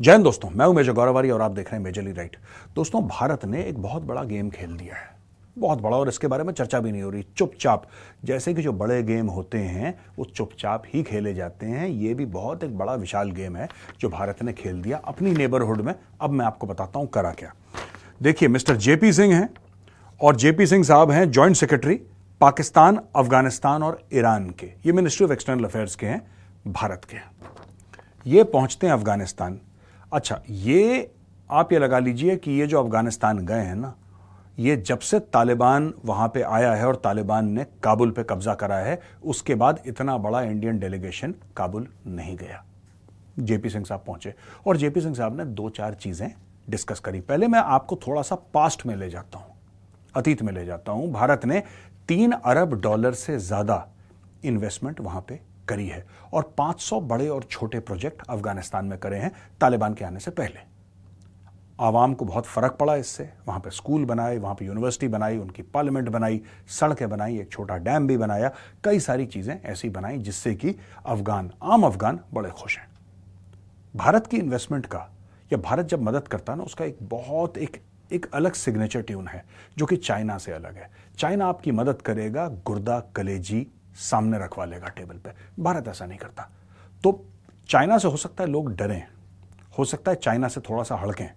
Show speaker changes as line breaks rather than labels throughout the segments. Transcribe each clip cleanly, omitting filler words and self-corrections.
जय हिंद दोस्तों, मैं हूं मेजर गौरवारी और आप देख रहे हैं मेजरली राइट। दोस्तों, भारत ने एक बहुत बड़ा गेम खेल दिया है, बहुत बड़ा, और इसके बारे में चर्चा भी नहीं हो रही। चुपचाप, जैसे कि जो बड़े गेम होते हैं वो चुपचाप ही खेले जाते हैं। ये भी बहुत एक बड़ा विशाल गेम है जो भारत ने खेल दिया अपनी नेबरहुड में। अब मैं आपको बताता हूं करा क्या। देखिए, मिस्टर जेपी सिंह हैं, और जेपी सिंह साहब हैं जॉइंट सेक्रेटरी पाकिस्तान, अफगानिस्तान और ईरान के। ये मिनिस्ट्री ऑफ एक्सटर्नल अफेयर्स के हैं, भारत के। ये पहुंचते हैं अफगानिस्तान। अच्छा, ये आप ये लगा लीजिए कि ये जो अफगानिस्तान गए हैं ना, ये जब से तालिबान वहां पे आया है और तालिबान ने काबुल पे कब्जा करा है, उसके बाद इतना बड़ा इंडियन डेलीगेशन काबुल नहीं गया। जेपी सिंह साहब पहुंचे और जेपी सिंह साहब ने दो चार चीजें डिस्कस करी। पहले मैं आपको थोड़ा सा पास्ट में ले जाता हूं, अतीत में ले जाता हूं। भारत ने $3 अरब से ज्यादा इन्वेस्टमेंट वहां पे करी है और 500 बड़े और छोटे प्रोजेक्ट अफगानिस्तान में करे हैं तालिबान के आने से पहले। आवाम को बहुत फर्क पड़ा इससे। वहां पे स्कूल बनाए, वहां पे यूनिवर्सिटी बनाई, उनकी पार्लियामेंट बनाई, सड़कें बनाई, एक छोटा डैम भी बनाया, कई सारी चीजें ऐसी बनाई जिससे कि आम अफगान बड़े खुश हैं। भारत की इन्वेस्टमेंट का, या भारत जब मदद करता है ना, उसका एक अलग सिग्नेचर ट्यून है जो कि चाइना से अलग है। चाइना आपकी मदद करेगा, गुर्दा कलेजी सामने रखवा लेगा टेबल पे। भारत ऐसा नहीं करता। तो चाइना से हो सकता है लोग डरें, हो सकता है चाइना से थोड़ा सा हड़कें,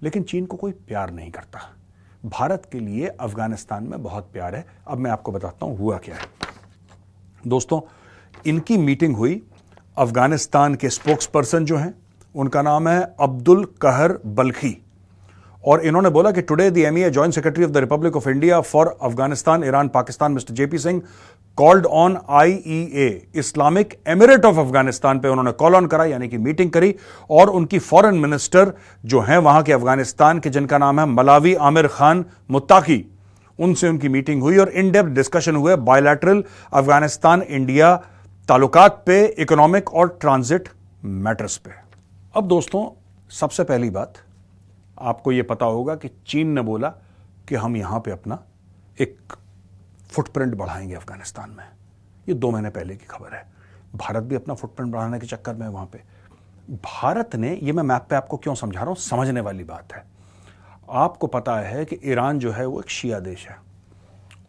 लेकिन चीन को कोई प्यार नहीं करता। भारत के लिए अफगानिस्तान में बहुत प्यार है। अब मैं आपको बताता हूं हुआ क्या है। दोस्तों, इनकी मीटिंग हुई। अफगानिस्तान के स्पोक्स पर्सन जो हैं, उनका नाम है अब्दुल कहर बल्खी, और इन्होंने बोला कि today the MEA joint secretary of the Republic of India for Afghanistan, Iran, Pakistan mister JP Singh called on IEA, Islamic emirate of Afghanistan पे उन्होंने कॉल ऑन करा, यानी कि मीटिंग करी। और उनकी फॉरेन मिनिस्टर जो हैं वहां के अफगानिस्तान के, जिनका नाम है मलावी आमिर खान मुत्ताकी, उनसे उनकी मीटिंग हुई और इन डेप्थ डिस्कशन हुए बायलैटरल अफगानिस्तान इंडिया ताल्लुकात पे, इकोनॉमिक और ट्रांजिट मैटर्स पे। अब दोस्तों, सबसे पहली बात आपको यह पता होगा कि चीन ने बोला कि हम यहां पे अपना एक फुटप्रिंट बढ़ाएंगे अफगानिस्तान में। ये 2 महीने पहले की खबर है। भारत भी अपना फुटप्रिंट बढ़ाने के चक्कर में वहां पे। भारत ने, ये मैं मैप पे आपको क्यों समझा रहा हूं, समझने वाली बात है। आपको पता है कि ईरान जो है वो एक शिया देश है,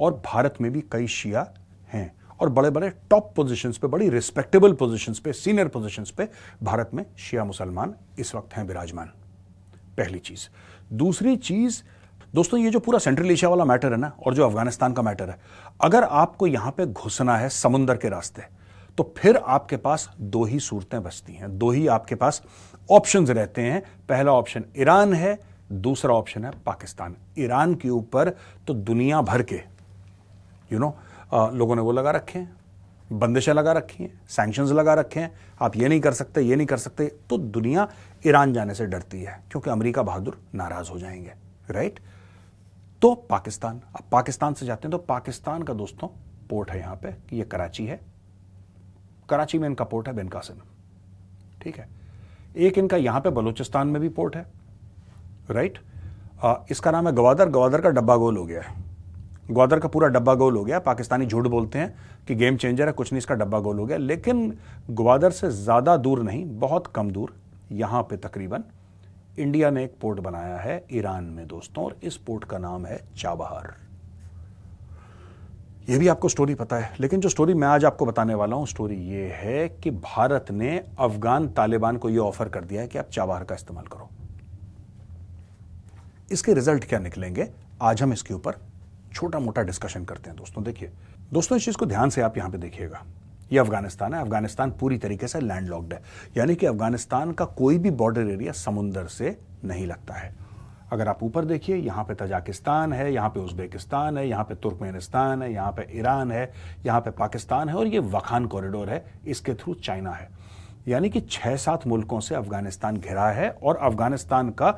और भारत में भी कई शिया हैं, और बड़े बड़े टॉप पोजीशंस पे, बड़ी रिस्पेक्टेबल पोजीशंस पे, सीनियर पोजीशंस पे भारत में शिया मुसलमान इस वक्त हैं विराजमान। पहली चीज। दूसरी चीज दोस्तों, ये जो पूरा सेंट्रल एशिया वाला मैटर है ना, और जो अफगानिस्तान का मैटर है, अगर आपको यहां पे घुसना है समुद्र के रास्ते, तो फिर आपके पास 2 ही सूरतें बचती हैं, 2 ही आपके पास ऑप्शंस रहते हैं। पहला ऑप्शन ईरान है, दूसरा ऑप्शन है पाकिस्तान। ईरान के ऊपर तो दुनिया भर के लोगों ने वो लगा रखे हैं, बंदिशें लगा रखी हैं, सैंक्शंस लगा रखे हैं, आप ये नहीं कर सकते, ये नहीं कर सकते। तो दुनिया ईरान जाने से डरती है, क्योंकि अमेरिका बहादुर नाराज हो जाएंगे, राइट। तो पाकिस्तान, अब पाकिस्तान से जाते हैं तो पाकिस्तान का दोस्तों पोर्ट है यहां पे, ये कराची है। कराची में इनका पोर्ट है बिन कासिम, ठीक है। एक इनका यहां पे बलूचिस्तान में भी पोर्ट है, राइट। इसका नाम है ग्वादर। ग्वादर का डब्बा गोल हो गया है, ग्वादर का पूरा डब्बा गोल हो गया। पाकिस्तानी झूठ बोलते हैं कि गेम चेंजर है, कुछ नहीं, इसका डब्बा गोल हो गया। लेकिन ग्वादर से ज्यादा दूर नहीं, बहुत कम दूर, यहां पे तकरीबन इंडिया ने एक पोर्ट बनाया है ईरान में दोस्तों, और इस पोर्ट का नाम है चाबहार। यह भी आपको स्टोरी पता है, लेकिन जो स्टोरी मैं आज आपको बताने वाला हूं, स्टोरी यह है कि भारत ने अफगान तालिबान को यह ऑफर कर दिया है कि आप चाबहार का इस्तेमाल करो। इसके रिजल्ट क्या निकलेंगे, आज हम इसके ऊपर छोटा मोटा डिस्कशन करते हैं दोस्तों। देखिए दोस्तों, इस चीज को ध्यान से आप यहां पे देखिएगा। ये अफगानिस्तान है। अफगानिस्तान पूरी तरीके से लैंडलॉक्ड है, यानी कि अफगानिस्तान का कोई भी बॉर्डर एरिया समुद्र से नहीं लगता है। अगर आप ऊपर देखिए, यहां पे तजाकिस्तान है, यहां पे उज्बेकिस्तान है, यहां पे तुर्कमेनिस्तान है, यहां पे ईरान है, यहां पे पाकिस्तान है, और ये वखान कॉरिडोर है, इसके थ्रू चाइना है। यानी कि 6-7 मुल्कों से अफगानिस्तान घिरा है, और अफगानिस्तान का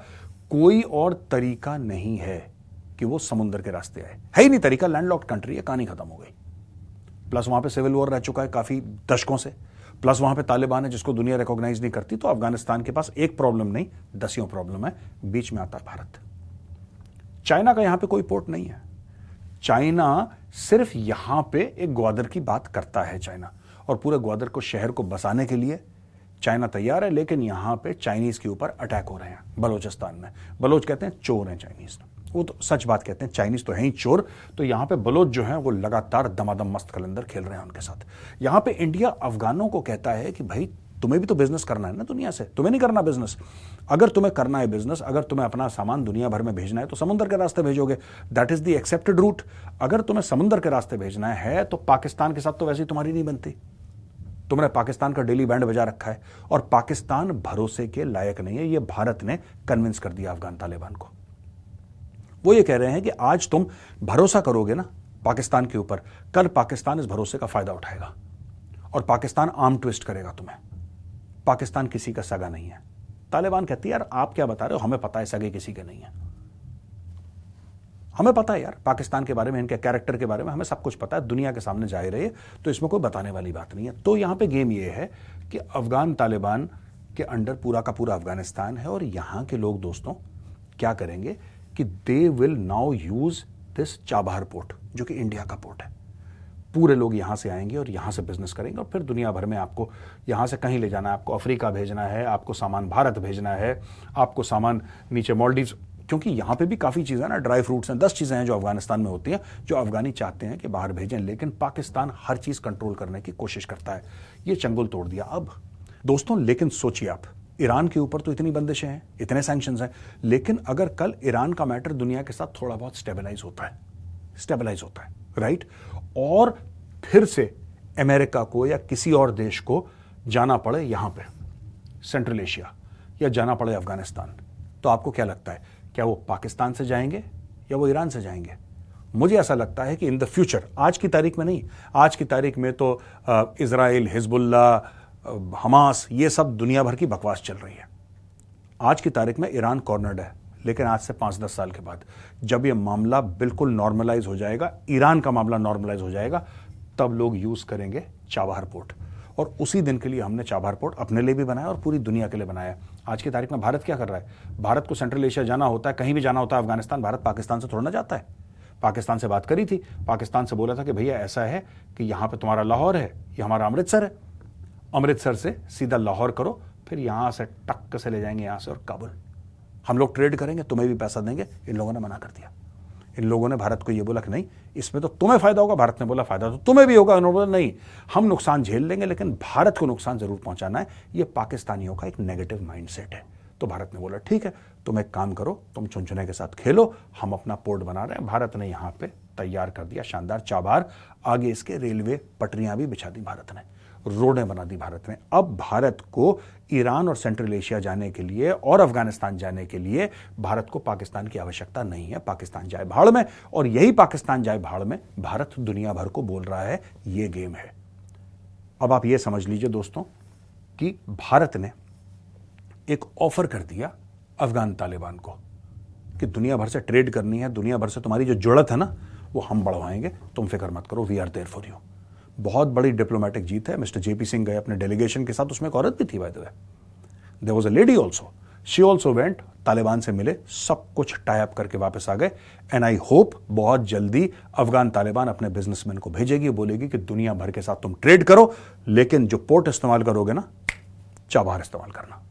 कोई और तरीका नहीं है कि वो समुद्र के रास्ते आए। है ही नहीं तरीका, लैंडलॉक्ड कंट्री है, कहानी खत्म हो गई। प्लस वहां पे सिविल वॉर रह चुका है काफी दशकों से, प्लस वहां पे तालिबान है जिसको दुनिया रिकॉग्नाइज नहीं करती। तो अफगानिस्तान के पास एक प्रॉब्लम नहीं, 10 प्रॉब्लम है। बीच में आता भारत। चाइना का यहां पे कोई पोर्ट नहीं है। चाइना सिर्फ यहां पे एक ग्वादर की बात करता है चाइना, और पूरे ग्वादर को, शहर को बसाने के लिए चाइना तैयार है, लेकिन यहां पे चाइनीज के ऊपर अटैक हो रहे हैं बलोचिस्तान में। बलोच कहते हैं चोर हैं चाइनीज, वो तो सच बात कहते हैं, चाइनीज तो हैं ही चोर। तो यहां पे बलोच जो हैं वो लगातार दमादम मस्त कलंदर खेल रहे हैं उनके साथ। यहां पे इंडिया अफगानों को कहता है कि भाई तुम्हें भी तो बिजनेस करना है ना दुनिया से, तुम्हें नहीं करना बिजनेस? अगर तुम्हें करना है बिजनेस, अगर तुम्हें अपना सामान दुनिया भर में भेजना है तो समुद्र के रास्ते भेजोगे, that is the accepted route. अगर तुम्हें समुद्र के रास्ते भेजना है तो पाकिस्तान के साथ तो वैसे ही तुम्हारी नहीं बनती। तुमने पाकिस्तान का डेली बैंड बजा रखा है और पाकिस्तान भरोसे के लायक नहीं है। यह भारत ने कन्विंस कर दिया अफगान तालिबान को। वो ये कह रहे हैं कि आज तुम भरोसा करोगे ना पाकिस्तान के ऊपर, कल पाकिस्तान इस भरोसे का फायदा उठाएगा और पाकिस्तान आर्म ट्विस्ट करेगा तुम्हें। पाकिस्तान किसी का सगा नहीं है। तालिबान कहती है यार आप क्या बता रहे हो, हमें पता है सगे किसी के नहीं है, हमें पता है यार पाकिस्तान के बारे में, इनके कैरेक्टर के बारे में हमें सब कुछ पता है, दुनिया के सामने जाहिर है, तो इसमें कोई बताने वाली बात नहीं है। तो यहां पे गेम ये है कि अफगान तालिबान के अंडर पूरा का पूरा अफगानिस्तान है और यहां के लोग दोस्तों क्या करेंगे कि they will now use this Chabahar port, जो कि इंडिया का पोर्ट है। पूरे लोग यहां से आएंगे और यहां से बिजनेस करेंगे और फिर दुनिया भर में आपको यहां से कहीं ले जाना है, आपको अफ्रीका भेजना है, आपको सामान भारत भेजना है, आपको सामान नीचे मालदीव्स, क्योंकि यहां पे भी काफी चीजें ना, ड्राई फ्रूट्स हैं, 10 चीजें हैं जो अफगानिस्तान में होती हैं, जो अफगानी चाहते हैं कि बाहर भेजें, लेकिन पाकिस्तान हर चीज कंट्रोल करने की कोशिश करता है। ये चंगुल तोड़ दिया अब दोस्तों। लेकिन सोचिए आप, ईरान के ऊपर तो इतनी बंदिशें हैं, इतने सैंक्शंस हैं, लेकिन अगर कल ईरान का मैटर दुनिया के साथ थोड़ा बहुत स्टेबलाइज होता है, राइट, और फिर से अमेरिका को या किसी और देश को जाना पड़े यहां पे सेंट्रल एशिया या जाना पड़े अफगानिस्तान, तो आपको क्या लगता है, क्या वो पाकिस्तान से जाएंगे या वो ईरान से जाएंगे? मुझे ऐसा लगता है कि इन द फ्यूचर, आज की तारीख में नहीं, आज की तारीख में तो इजराइल, हिजबुल्ला, हमास, ये सब दुनिया भर की बकवास चल रही है। आज की तारीख में ईरान कॉर्नर्ड है, लेकिन आज से 5-10 साल के बाद जब ये मामला बिल्कुल नॉर्मलाइज हो जाएगा, ईरान का मामला नॉर्मलाइज हो जाएगा, तब लोग यूज करेंगे चाबहार पोर्ट। और उसी दिन के लिए हमने चाबहार पोर्ट अपने लिए भी बनाया और पूरी दुनिया के लिए बनाया। आज की तारीख में भारत क्या कर रहा है? भारत को सेंट्रल एशिया जाना होता है, कहीं भी जाना होता है, अफगानिस्तान, भारत पाकिस्तान से थोड़ा ना जाता है। पाकिस्तान से बात करी थी, पाकिस्तान से बोला था कि भैया ऐसा है कि यहां पे तुम्हारा लाहौर है, ये हमारा अमृतसर है, अमृतसर से सीधा लाहौर करो, फिर यहां से टक्क से ले जाएंगे यहां से और काबुल, हम लोग ट्रेड करेंगे, तुम्हें भी पैसा देंगे। इन लोगों ने मना कर दिया। इन लोगों ने भारत को यह बोला कि नहीं, इसमें तो तुम्हें फायदा होगा। भारत ने बोला फायदा तो तुम्हें भी होगा। उन्होंने बोला नहीं, हम नुकसान झेल लेंगे, लेकिन भारत को नुकसान जरूर पहुंचाना है। यह पाकिस्तानियों का एक नेगेटिव माइंडसेट है। तो भारत ने बोला ठीक है, तुम एक काम करो, तुम चुनचुने के साथ खेलो, हम अपना पोर्ट बना रहे हैं। भारत ने यहां पे तैयार कर दिया शानदार चाबहार, आगे इसके रेलवे पटरियां भी बिछा दी भारत ने, रोडें बना दी भारत ने। अब भारत को ईरान और सेंट्रल एशिया जाने के लिए और अफगानिस्तान जाने के लिए भारत को पाकिस्तान की आवश्यकता नहीं है। पाकिस्तान जाए भाड़ में, और यही पाकिस्तान जाए भाड़ में भारत दुनिया भर को बोल रहा है ये गेम है। अब आप ये समझ लीजिए दोस्तों कि भारत ने एक ऑफर कर दिया अफगान तालिबान को कि दुनिया भर से ट्रेड करनी है, दुनिया भर से तुम्हारी जो जुड़त है ना वो हम बढ़वाएंगे, तुम फिक्र मत करो, we are there for you. बहुत बड़ी डिप्लोमेटिक जीत है। मिस्टर जेपी सिंह गए अपने डेलीगेशन के साथ, उसमें एक औरत भी थी by the way, there was a lady also, she also went, Taliban से मिले, सब कुछ टाई अप करके वापस आ गए। एंड आई होप बहुत जल्दी अफगान तालिबान अपने बिजनेसमैन को भेजेगी, बोलेगी कि दुनिया भर के साथ तुम ट्रेड करो, लेकिन जो पोर्ट इस्तेमाल करोगे ना, चाबहार इस्तेमाल करना।